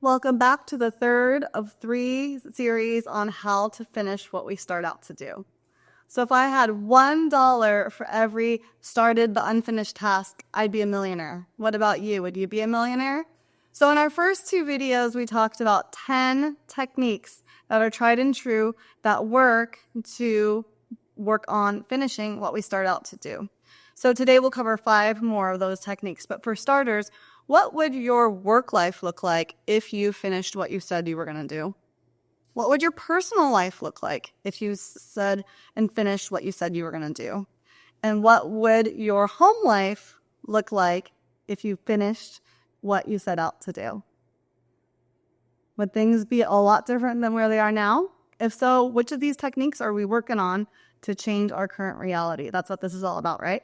Welcome back to the third of 3 series on how to finish what we start out to do. So if I had $1 for every started but unfinished task, I'd be a millionaire. What about you? Would you be a millionaire? So in our first 2 videos, we talked about 10 techniques that are tried and true that work on finishing what we start out to do. So today we'll cover 5 more of those techniques. But for starters, what would your work life look like if you finished what you said you were going to do? What would your personal life look like if you said and finished what you said you were going to do? And what would your home life look like if you finished what you set out to do? Would things be a lot different than where they are now? If so, which of these techniques are we working on to change our current reality? That's what this is all about, right?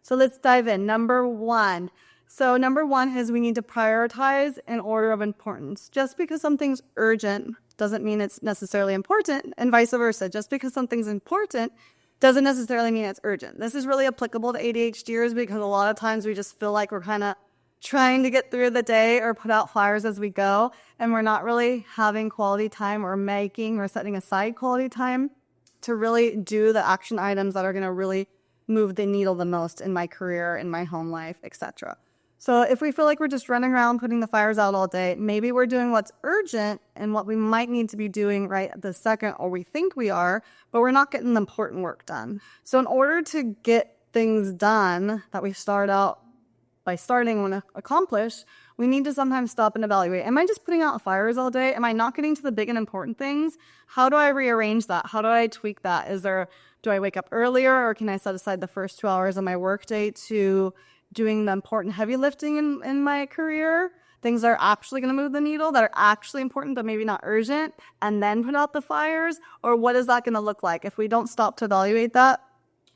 So let's dive in. Number 1. So number 1 is we need to prioritize in order of importance. Just because something's urgent doesn't mean it's necessarily important, and vice versa. Just because something's important doesn't necessarily mean it's urgent. This is really applicable to ADHDers because a lot of times we just feel like we're kind of trying to get through the day or put out fires as we go, and we're not really having quality time or setting aside quality time to really do the action items that are going to really move the needle the most in my career, in my home life, etc. So if we feel like we're just running around putting the fires out all day, maybe we're doing what's urgent and what we might need to be doing right at the second, or we think we are, but we're not getting the important work done. So in order to get things done that we start out by starting and accomplish, we need to sometimes stop and evaluate. Am I just putting out fires all day? Am I not getting to the big and important things? How do I rearrange that? How do I tweak that? Do I wake up earlier, or can I set aside the first 2 hours of my workday to doing the important heavy lifting in my career, things that are actually going to move the needle, that are actually important but maybe not urgent, and then put out the fires? Or what is that going to look like? If we don't stop to evaluate that,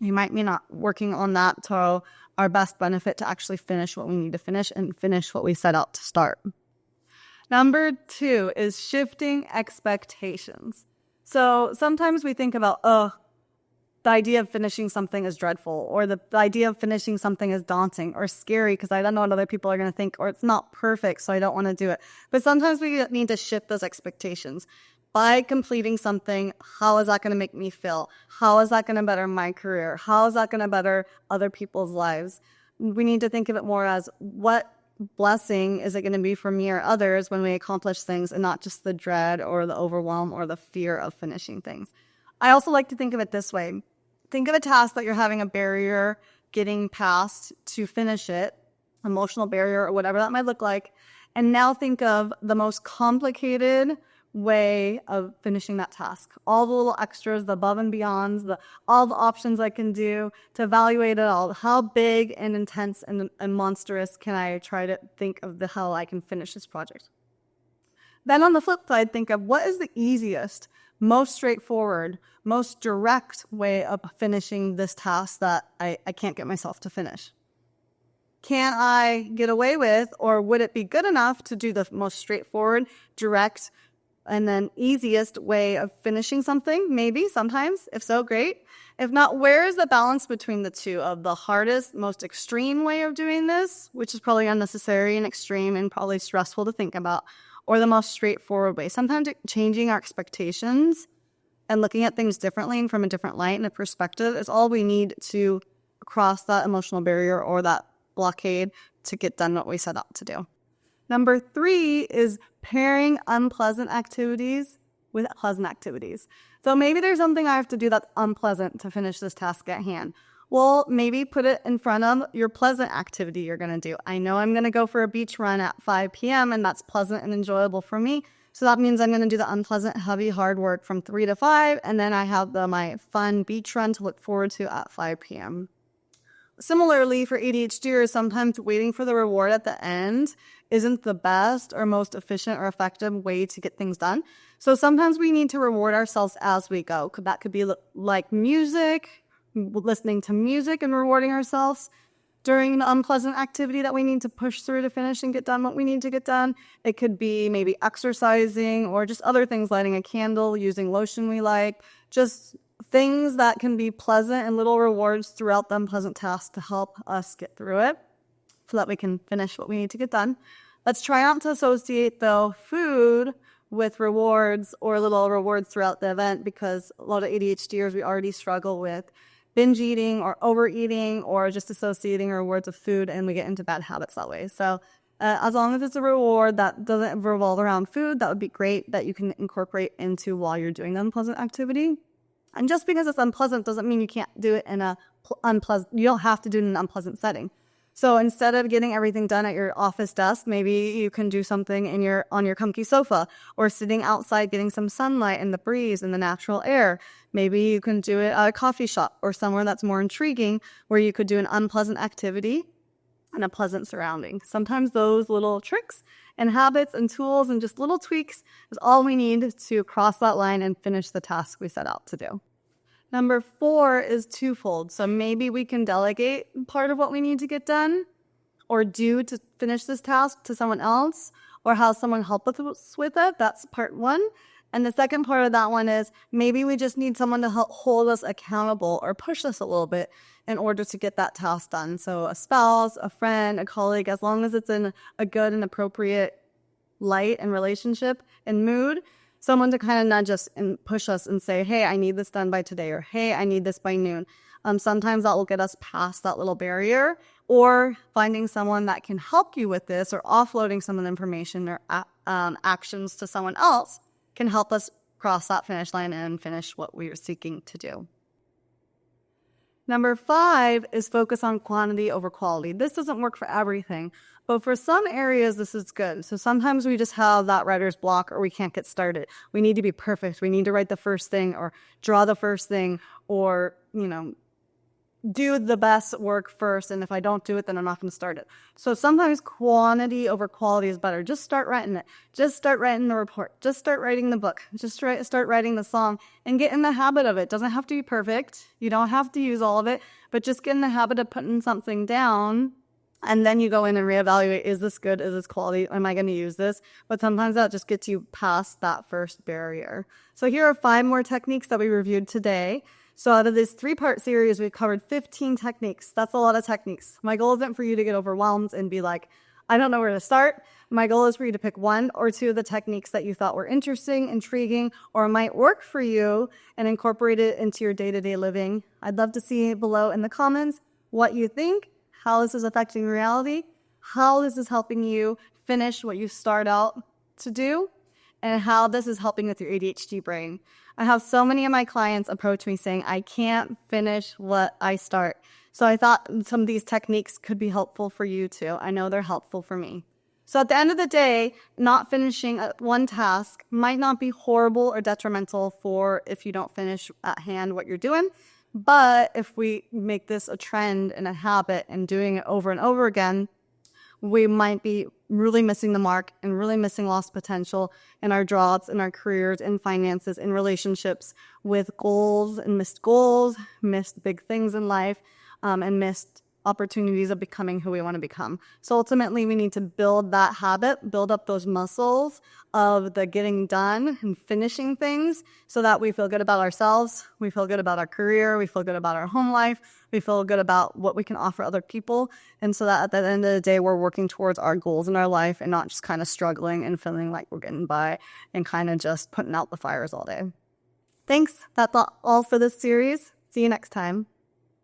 we might be not working on that to our best benefit to actually finish what we need to finish and finish what we set out to start. Number 2 is shifting expectations. So sometimes we think about, the idea of finishing something is dreadful, or the idea of finishing something is daunting or scary because I don't know what other people are going to think, or it's not perfect, so I don't want to do it. But sometimes we need to shift those expectations. By completing something, how is that going to make me feel? How is that going to better my career? How is that going to better other people's lives? We need to think of it more as what blessing is it going to be for me or others when we accomplish things, and not just the dread or the overwhelm or the fear of finishing things. I also like to think of it this way. Think of a task that you're having a barrier getting past to finish it, emotional barrier or whatever that might look like. And now think of the most complicated way of finishing that task. All the little extras, the above and beyonds, all the options I can do to evaluate it all. How big and intense and monstrous can I try to think of how I can finish this project? Then on the flip side, think of what is the easiest, most straightforward, most direct way of finishing this task that I can't get myself to finish. Can I get away with, or would it be good enough to do the most straightforward, direct, and then easiest way of finishing something? Maybe, sometimes. If so, great. If not, where is the balance between the two of the hardest, most extreme way of doing this, which is probably unnecessary and extreme and probably stressful to think about, or the most straightforward way? Sometimes changing our expectations and looking at things differently and from a different light and a perspective is all we need to cross that emotional barrier or that blockade to get done what we set out to do. Number 3 is pairing unpleasant activities with pleasant activities. So maybe there's something I have to do that's unpleasant to finish this task at hand. Well, maybe put it in front of your pleasant activity you're going to do. I know I'm going to go for a beach run at 5 p.m. and that's pleasant and enjoyable for me. So that means I'm going to do the unpleasant, heavy, hard work from 3 to 5, and then I have my fun beach run to look forward to at 5 p.m. Similarly, for ADHDers, sometimes waiting for the reward at the end isn't the best or most efficient or effective way to get things done. So sometimes we need to reward ourselves as we go. That could be like music, listening to music and rewarding ourselves during the unpleasant activity that we need to push through to finish and get done what we need to get done. It could be maybe exercising or just other things, lighting a candle, using lotion we like, just things that can be pleasant and little rewards throughout the unpleasant task to help us get through it so that we can finish what we need to get done. Let's try not to associate, though, food with rewards or little rewards throughout the event, because a lot of ADHDers, we already struggle with binge eating or overeating or just associating rewards with food, and we get into bad habits that way. So as long as it's a reward that doesn't revolve around food, that would be great, that you can incorporate into while you're doing the unpleasant activity. And just because it's unpleasant doesn't mean you can't do it in you don't have to do it in an unpleasant setting. So instead of getting everything done at your office desk, maybe you can do something on your comfy sofa, or sitting outside getting some sunlight and the breeze and the natural air. Maybe you can do it at a coffee shop or somewhere that's more intriguing, where you could do an unpleasant activity in a pleasant surrounding. Sometimes those little tricks and habits and tools and just little tweaks is all we need to cross that line and finish the task we set out to do. Number 4 is twofold. So maybe we can delegate part of what we need to get done or do to finish this task to someone else, or have someone help us with it. That's part 1. And the second part of that one is maybe we just need someone to help hold us accountable or push us a little bit in order to get that task done. So a spouse, a friend, a colleague, as long as it's in a good and appropriate light and relationship and mood, someone to kind of nudge us and push us and say, hey, I need this done by today, or hey, I need this by noon. Sometimes that will get us past that little barrier, or finding someone that can help you with this, or offloading some of the information or actions to someone else can help us cross that finish line and finish what we are seeking to do. Number 5 is focus on quantity over quality. This doesn't work for everything, but for some areas, this is good. So sometimes we just have that writer's block, or we can't get started. We need to be perfect. We need to write the first thing, or draw the first thing, or, do the best work first. And if I don't do it, then I'm not going to start it. So sometimes quantity over quality is better. Just start writing it. Just start writing the report. Just start writing the book. Just start writing the song, and get in the habit of it. It doesn't have to be perfect. You don't have to use all of it, but just get in the habit of putting something down. And then you go in and reevaluate, is this good? Is this quality? Am I going to use this? But sometimes that just gets you past that first barrier. So here are 5 more techniques that we reviewed today. So out of this 3-part series, we've covered 15 techniques. That's a lot of techniques. My goal isn't for you to get overwhelmed and be like, I don't know where to start. My goal is for you to pick 1 or 2 of the techniques that you thought were interesting, intriguing, or might work for you, and incorporate it into your day-to-day living. I'd love to see below in the comments what you think, how this is affecting reality, how this is helping you finish what you start out to do, and how this is helping with your ADHD brain. I have so many of my clients approach me saying, I can't finish what I start. So I thought some of these techniques could be helpful for you too. I know they're helpful for me. So at the end of the day, not finishing one task might not be horrible or detrimental for if you don't finish at hand what you're doing. But if we make this a trend and a habit and doing it over and over again, we might be really missing the mark and really missing lost potential in our jobs, in our careers, in finances, in relationships, with goals, missed big things in life, and missed opportunities of becoming who we want to become. So ultimately, we need to build that habit, build up those muscles of the getting done and finishing things, so that we feel good about ourselves, we feel good about our career, we feel good about our home life, we feel good about what we can offer other people, and so that at the end of the day, we're working towards our goals in our life and not just kind of struggling and feeling like we're getting by and kind of just putting out the fires all day. Thanks. That's all for this series. See you next time.